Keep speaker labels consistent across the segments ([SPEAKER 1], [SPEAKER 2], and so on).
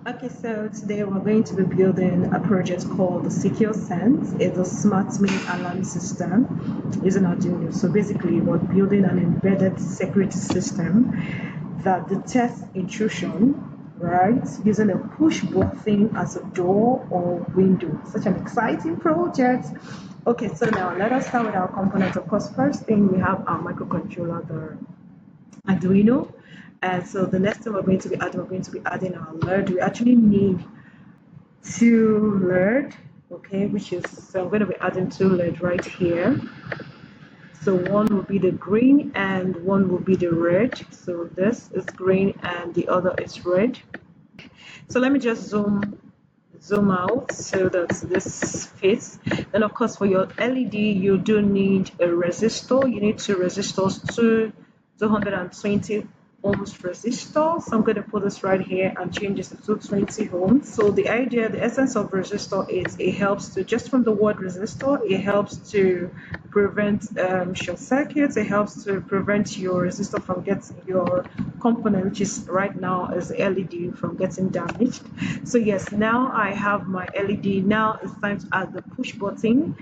[SPEAKER 1] Okay, so today we're going to be building a project called the SecureSense. It's a smart mini alarm system using Arduino. So basically, we're building an embedded security system that detects intrusion, right, using a push button as a door or window. Such an exciting project. Okay, so now let us start with our components. Of course, first thing we have our microcontroller, the Arduino. And so the next thing we're going to be adding our LED. We actually need two LED, okay, which is, so I'm going to be adding two LED right here. So one will be the green and one will be the red. So this is green and the other is red. So let me just zoom out so that this fits. Then of course for your LED you do need a resistor. You need two resistors, 220 ohms resistor. So I'm going to put this right here and change this to 220 ohms. So the essence of resistor is it helps to, just from the word resistor, it helps to prevent short circuits. It helps to prevent your resistor from getting your component, which is right now is LED, from getting damaged. So yes, now I have my LED. Now it's time to add the push button.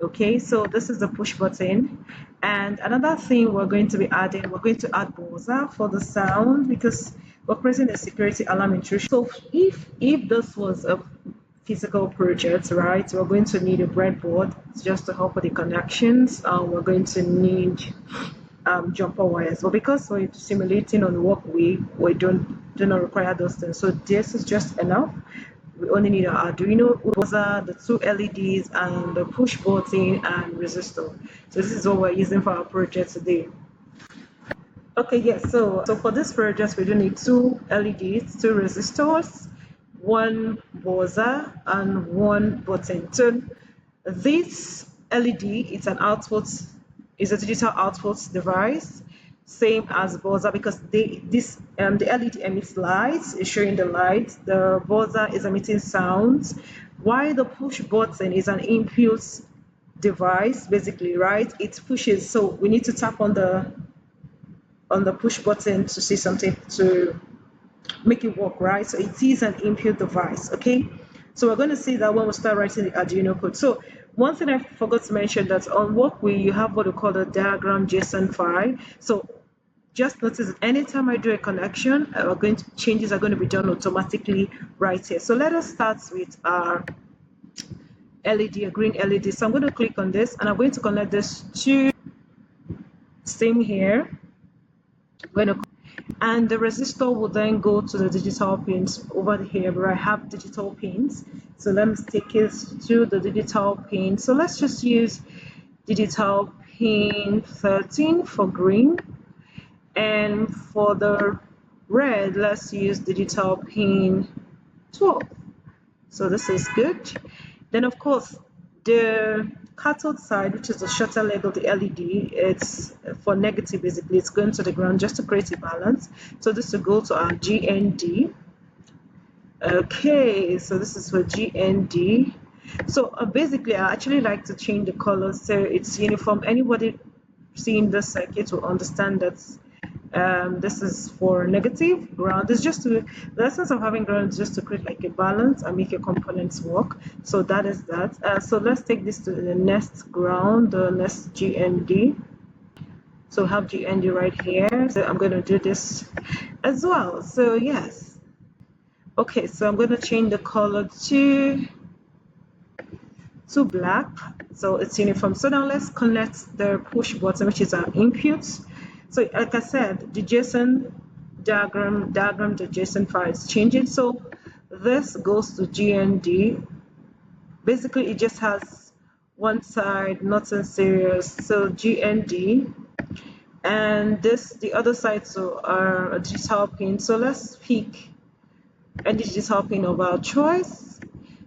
[SPEAKER 1] Okay, so this is the push button. And another thing we're going to be adding, we're going to add buzzer for the sound because we're creating a security alarm intrusion. So if this was a physical project, right, we're going to need a breadboard just to help with the connections. We're going to need jumper wires, but because we're simulating on Wokwi, we do not require those things. So this is just enough. We only need our Arduino, buzzer, the two LEDs, and the push button and resistor. So this is what we're using for our project today. Okay, yes. So for this project, we do need two LEDs, two resistors, one buzzer, and one button. So this LED, it's an output, is a digital output device, same as buzzer because the LED emits lights, is showing the light. The buzzer is emitting sounds, while the push button is an input device, basically, right? It pushes, so we need to tap on the push button to see something to make it work, right? So it is an input device, okay? So we're going to see that when we start writing the Arduino code. So one thing I forgot to mention, that on Wokwi you have what we call the diagram JSON file. So just notice that anytime I do a connection, changes are going to be done automatically right here. So let us start with our LED, a green LED. So I'm going to click on this and I'm going to connect this to same here. And the resistor will then go to the digital pins over here where I have digital pins. So let me take it to the digital pin. So let's just use digital pin 13 for green, and for the red let's use digital pin 12. So this is good. Then of course the cathode side, which is the shorter leg of the LED, it's for negative, basically it's going to the ground just to create a balance. So this will go to our GND. Okay, so this is for GND. So basically I actually like to change the color so it's uniform. Anybody seeing this circuit will understand that this is for negative. Ground is just to, the essence of having ground is just to create like a balance and make your components work. So that is that. So let's take this to the next ground, the next GND. So we have GND right here. So I'm going to do this as well. So yes. Okay, so I'm going to change the color to black, so it's uniform. So now let's connect the push button, which is our inputs. So like I said, the JSON diagram, the JSON file is changing. So this goes to GND. Basically it just has one side, nothing serious. So GND, and this the other side, so are a digital pin. So let's pick any digital pin of our choice.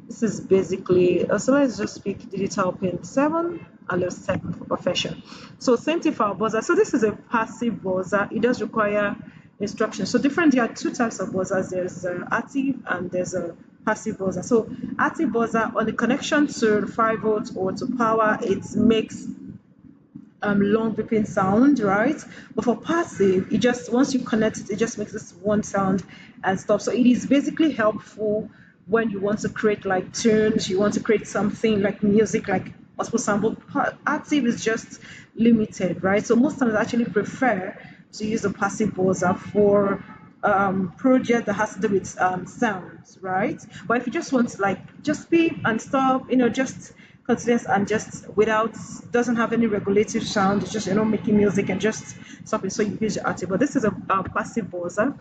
[SPEAKER 1] This is basically, so let's just pick digital pin 7 and let's set for perfection. So same thing for our buzzer. So this is a passive buzzer. It does require instructions. So there are two types of buzzers. There's active and there's a passive buzzer. So active buzzer, on the connection to 5 volts or to power, it makes long beeping sound, right? But for passive, it just, once you connect it, it just makes this one sound and stop. So it is basically helpful when you want to create like tunes, you want to create something like music, like multiple sample. Active is just limited, right? So most times I actually prefer to use the passive buzzer for project that has to do with sounds, right? But if you just want to like just beep and stop, just continuous and just without, doesn't have any regulative sound, it's just making music and just stopping, so you use your active. But this is a passive buzzer,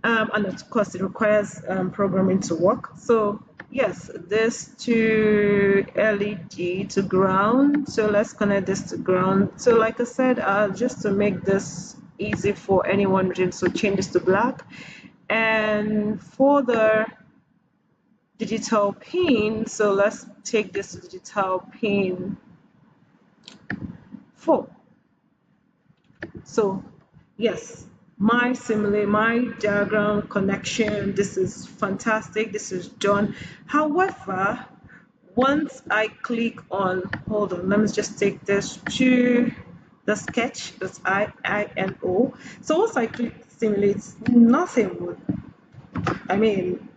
[SPEAKER 1] and of course it requires programming to work. So yes, this to LED to ground. So let's connect this to ground. So like I said, just to make this easy for anyone reading, so change this to black. And for the digital pin, so let's take this to digital pin 4. So yes, my diagram connection, this is fantastic, this is done. However, once I click on, hold on, let me just take this to the sketch, that's INO. So once I click simulate, nothing would, I mean,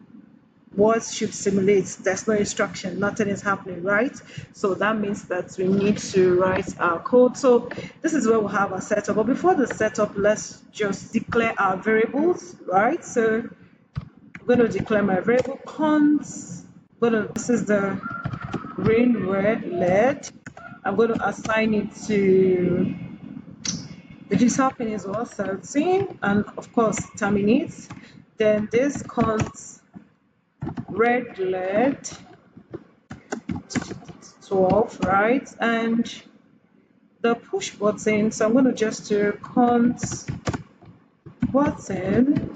[SPEAKER 1] what should simulate, there's no instruction, nothing is happening, right? So that means that we need to write our code. So this is where we'll have our setup. But before the setup, let's just declare our variables, right? So I'm going to declare my variable const. This is the green, red, LED. I'm going to assign it to the digital pin is all 13, and of course terminates. Then this const red, LED 12, right? And the push button, so I'm going to just do const button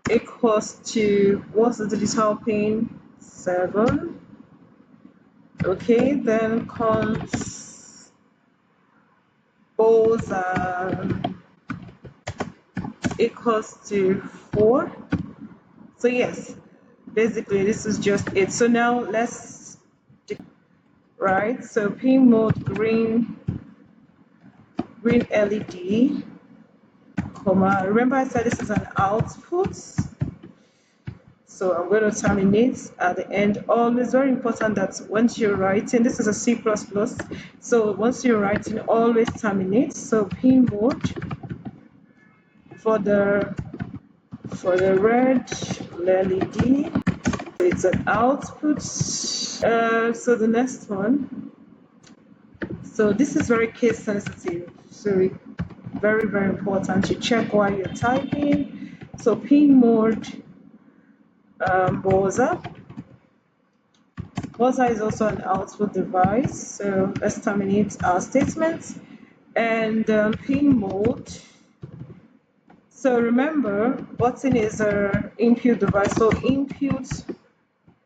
[SPEAKER 1] equals to, what's the digital pin? 7. Okay, then const buzzer equals to 4. So yes, basically this is just it. So now let's, right? So pin mode green LED, comma. Remember I said this is an output. So I'm going to terminate at the end. Always very important that once you're writing, this is a C++, so once you're writing, always terminate. So pin mode for the red LED, it's an output. So the next one, so this is very case sensitive, so very, very important to check while you're typing. So pin mode buzzer. Buzzer is also an output device, so let's terminate our statement. And pin mode. So remember, button is our input device, so input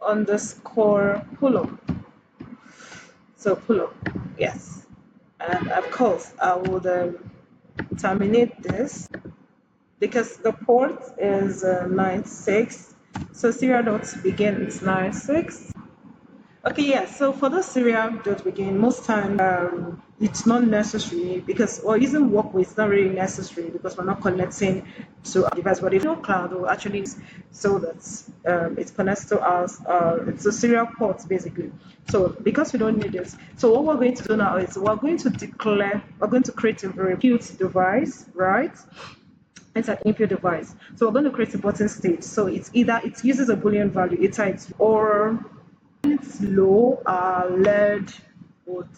[SPEAKER 1] underscore pull up. So pull up, yes. And of course, I would terminate this because the port is 96. So serial dot begin is 96. Okay, yeah, so for the serial dot begin, most times it's not necessary because, or using Wokwi, it's not really necessary because we're not connecting to a device. But if your cloud will actually, so that it connects to us, it's a serial port basically. So because we don't need this, so what we're going to do now is we're going to create a very cute device, right? It's an input device. So we're going to create a button state. So it's either it uses a Boolean value, it types, or it's low, LED would,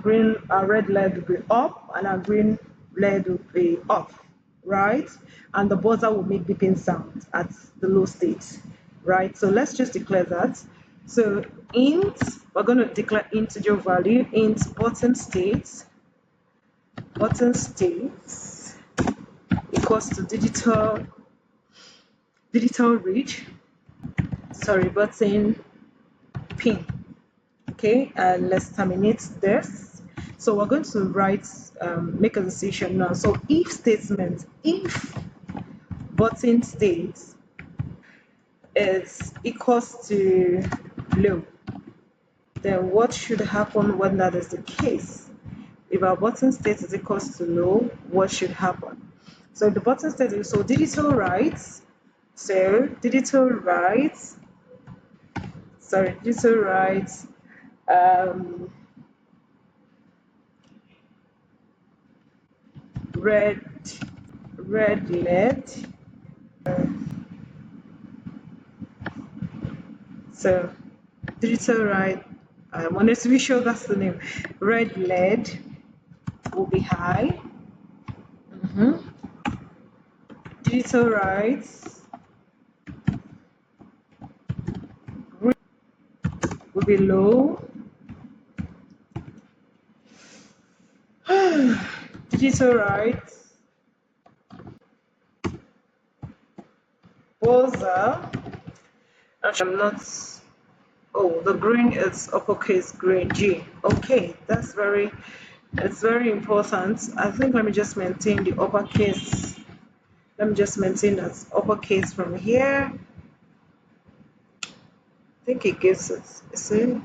[SPEAKER 1] green, red LED will be up, and a green LED will be off, right? And the buzzer will make beeping sound at the low state, right? So let's just declare that. So int, we're going to declare integer value, int button state equals to digital read, button pin. Okay, and let's terminate this. So we're going to write, make a decision now. So if statement, if button state is equals to low, then what should happen when that is the case? If our button state is equals to low, what should happen? So the button state is so digital writes. So digital writes. Sorry, digital writes. Um, red LED. So digital write. I wanted to be sure that's the name. Red LED will be high. Digital writes will be low. Digital writes buzzer. Actually, I'm not. Oh, the green is uppercase green G. Okay, that's very. It's very important. I think let me just maintain the uppercase. Let me just maintain that uppercase from here. I think it gives it. See,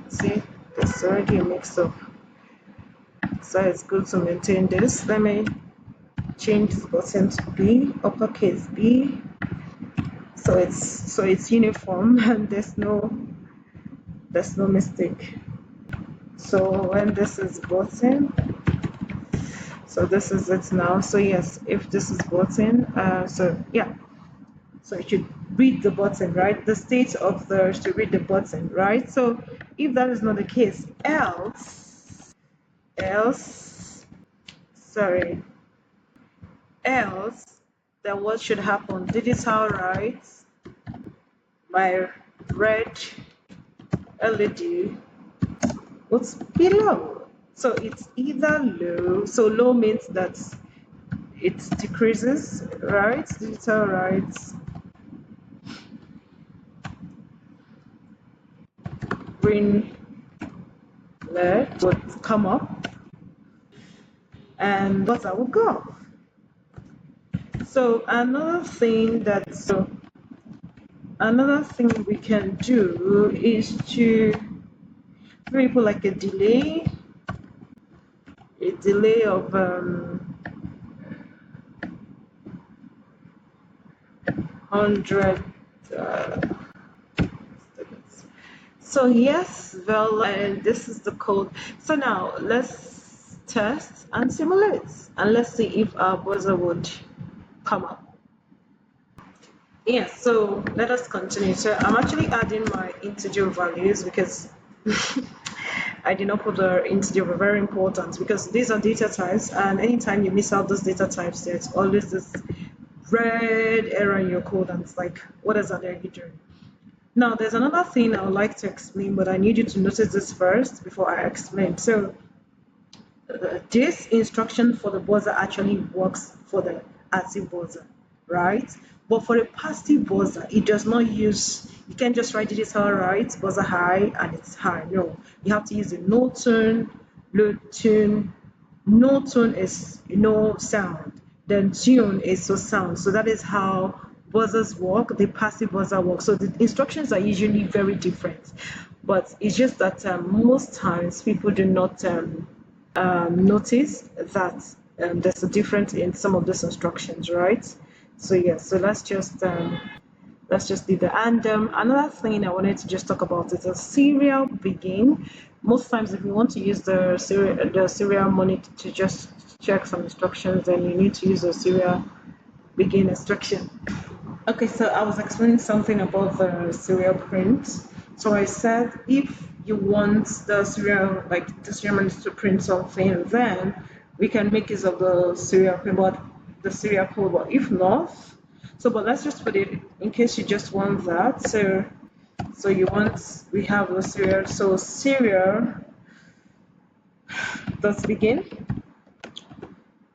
[SPEAKER 1] it's already a mix up. So it's good to maintain this. Let me change this button to B, uppercase B. So it's uniform and there's no mistake. So when this is button, so this is it now. So yes, if this is button, so yeah, so it should read the button, right? The state of the should read the button, right? So if that is not the case, else, sorry, else, then what should happen? Digital writes my red LED what's below. So it's either low, so low means that it decreases, right? Digital writes green LED would come up and buzzer will go. So another thing we can do is to put like a delay of 100 seconds. So yes, well, and this is the code. So now let's test and simulate, and let's see if our buzzer would come up. Yes, so let us continue. So I'm actually adding my integer values because I did not put the integer, but very important because these are data types, and anytime you miss out those data types, there's always this red error in your code, and it's like, what is that error doing? Now, there's another thing I would like to explain, but I need you to notice this first before I explain. So, this instruction for the buzzer actually works for the active buzzer, right? But for a passive buzzer, it does not use, you can't just write digital right, buzzer high, and it's high. No, you have to use the no tune, low tune. No tune is no sound, then tune is so sound. So that is how buzzers work, the passive buzzer works. So the instructions are usually very different, but it's just that most times people do not notice that there's a difference in some of these instructions, right? So yeah, so let's just leave that. And another thing I wanted to just talk about is a serial begin. Most times, if you want to use the serial monitor to just check some instructions, then you need to use a serial begin instruction. Okay, so I was explaining something about the serial print. So I said if you want the serial, like the serial monitor to print something, then we can make use of the serial print, but the serial code. But if not, so but let's just put it in case you just want that. So we have the serial. So serial does begin.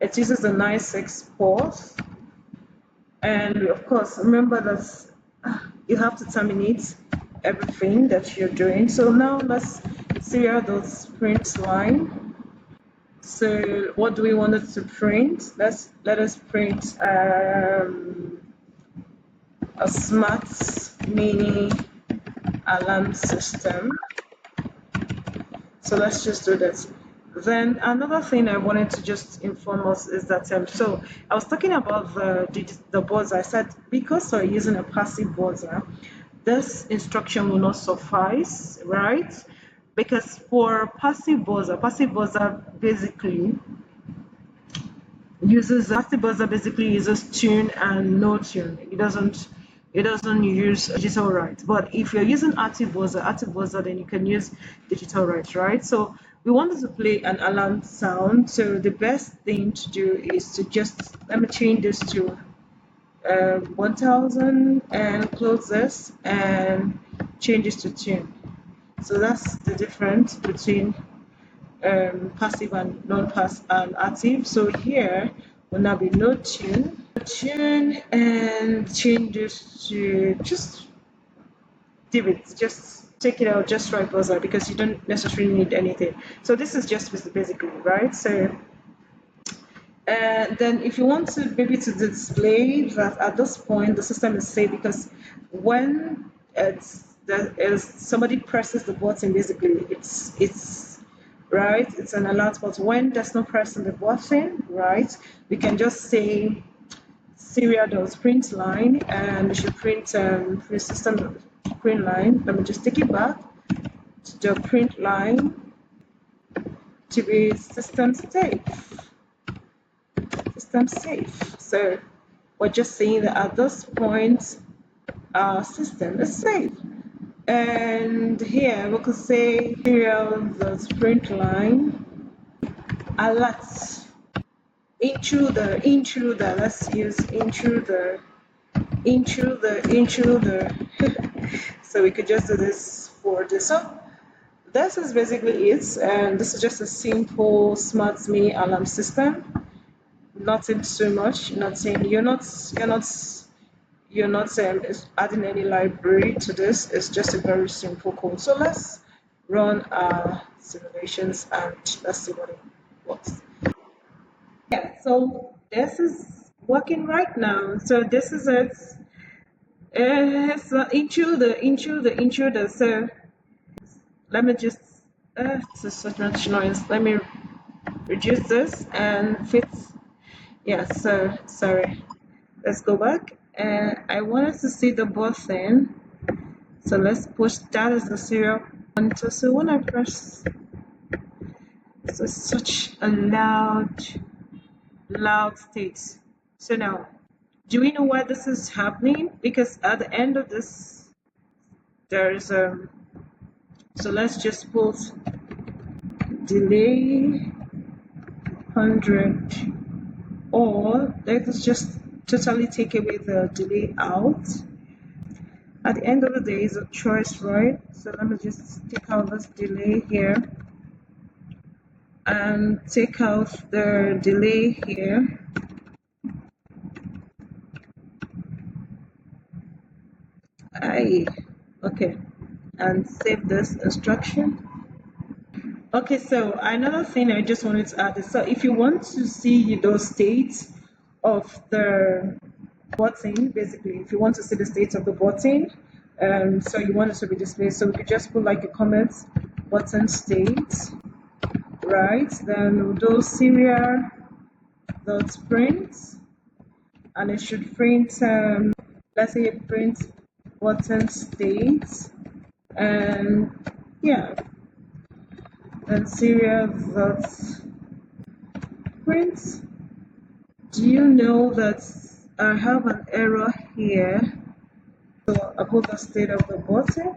[SPEAKER 1] It uses a nice export. And of course, remember that you have to terminate everything that you're doing. So now let's serial.print line. So what do we want it to print? Let us print a smart mini alarm system. So let's just do this. Then another thing I wanted to just inform us is that so I was talking about the buzzer. I said because we're using a passive buzzer, this instruction will not suffice, right? Because for passive buzzer basically uses tune and no tune. It doesn't use digital write. But if you're using active buzzer, then you can use digital write, right? So we wanted to play an alarm sound. So the best thing to do is to just let me change this to 1000 and close this and change this to tune. So that's the difference between passive and non-passive and active. So here will now be no tune and change this to just leave it, just take it out, just right buzzer because you don't necessarily need anything. So this is just basically right. So then if you want to maybe to display that at this point the system is safe because when somebody presses the button, basically it's right, it's an alert. But when there's no pressing the button, right, we can just say serial.print line and we should print system print line. Let me just take it back to the print line to be system safe. So we're just saying that at this point our system is safe. And here we could say serial.print line alert intruder. Let's use intruder. So we could just do this for this. So this is basically it, and this is just a simple smart mini alarm system. Nothing too much. Nothing. You're not adding any library to this. It's just a very simple code. So let's run our simulations and let's see what it works. Yeah, so this is working right now. So this is it. So intruder. So let me just this is such much noise. Let me reduce this and fit. Yeah, so sorry. Let's go back. And I wanted to see the button. So let's push that as the serial pointer. So when I press, so it's such a loud state. So now, do we know why this is happening? Because at the end of this, there's so let's just put delay 100, or let's just totally take away the delay out. At the end of the day, it's a choice, right? So let me just take out this delay here and take out the delay here. Okay, and save this instruction. Okay, so another thing I just wanted to add is, so if you want to see those states of the button, basically, if you want to see the states of the button, so you want it to be displayed, so we could just put like a comment button state, right? Then we'll do serial dot print, and it should print let's say print button state, and yeah, then serial dot print. Do you know that I have an error here? So I put the state of the button,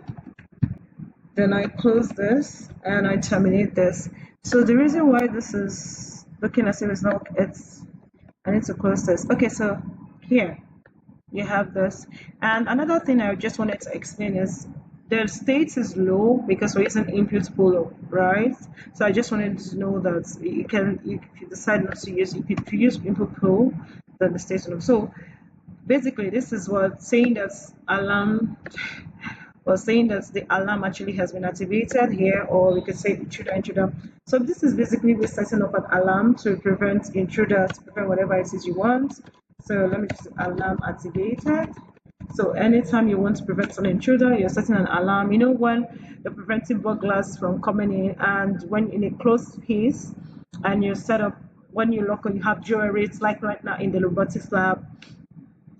[SPEAKER 1] then I close this and I terminate this. So the reason why this is looking as if it's not, I need to close this. Okay, so here you have this. And another thing I just wanted to explain is the state is low because we're using input polo, right? So I just wanted to know that if you decide not to use, if you use input polo, then the state is low. So basically this is what saying that alarm was saying that the alarm actually has been activated here, or we could say intruder. So this is basically we're setting up an alarm to prevent intruders, to prevent whatever it is you want. So let me just alarm activated. So anytime you want to prevent an intruder, you're setting an alarm. You know when you're preventing burglars from coming in, and when in a closed space, and you set up when you lock on, you have jewelry. It's like right now in the robotics lab,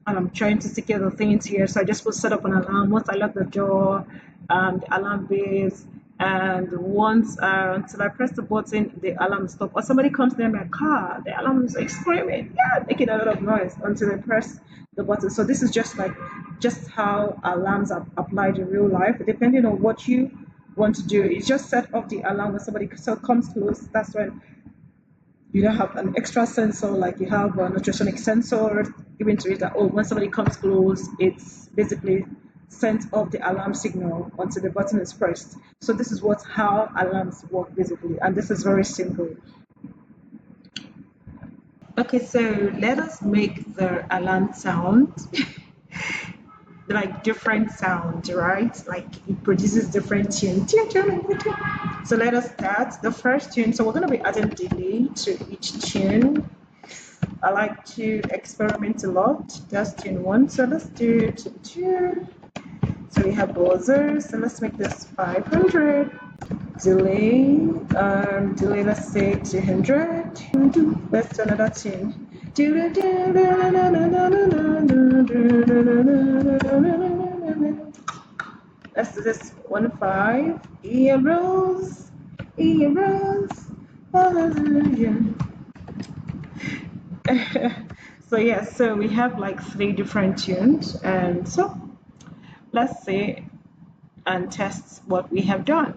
[SPEAKER 1] and I'm trying to secure the things here. So I just will set up an alarm. Once I lock the door, the alarm beeps, and once until I press the button, the alarm stops. Or somebody comes near my car, the alarm is like screaming, yeah, making a lot of noise until I press the button. So this is just how alarms are applied in real life, depending on what you want to do. It's just set off the alarm when somebody comes close. That's when you don't have an extra sensor like you have an ultrasonic sensor given to it that, oh, when somebody comes close, it's basically sent off the alarm signal until the button is pressed. So this is what how alarms work basically, and this is very simple. Okay, so let us make the alarm sound like different sounds, right? Like it produces different tunes. So let us start the first tune. So we're going to be adding delay to each tune. I like to experiment a lot. That's tune one. So let's do tune two. So we have buzzers. So let's make this 500. Delay. Delay. Let's say 200. Let's do another tune. Let's do this 1 5. Heroes, heroes, hallelujah. So yeah, so we have like 3 different tunes, and so let's see and test what we have done.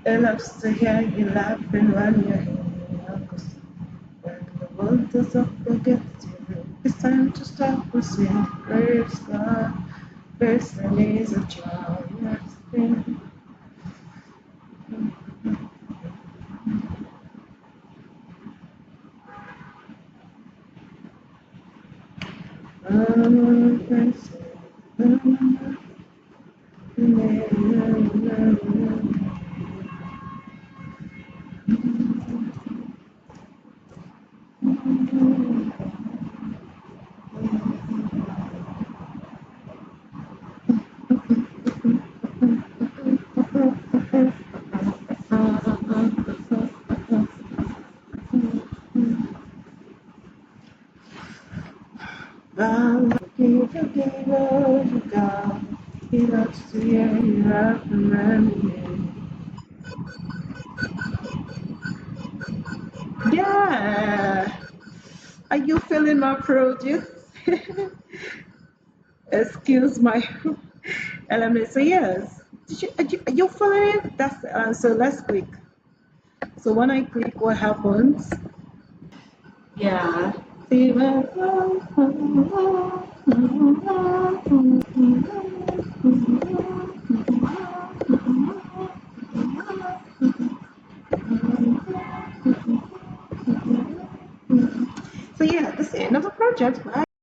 [SPEAKER 1] It loves to hear you laughing when you're here. When the world doesn't forget you, it's time to stop pushing. Praise God, facing is a joyous thing. He loves to hear you laughing when you're here. Yeah. Are you feeling my produce? Excuse my element. So yes. Are you feeling it? That's the answer. Let's click. So when I click, what happens? Yeah. So yeah, that's the end of the project. Bye.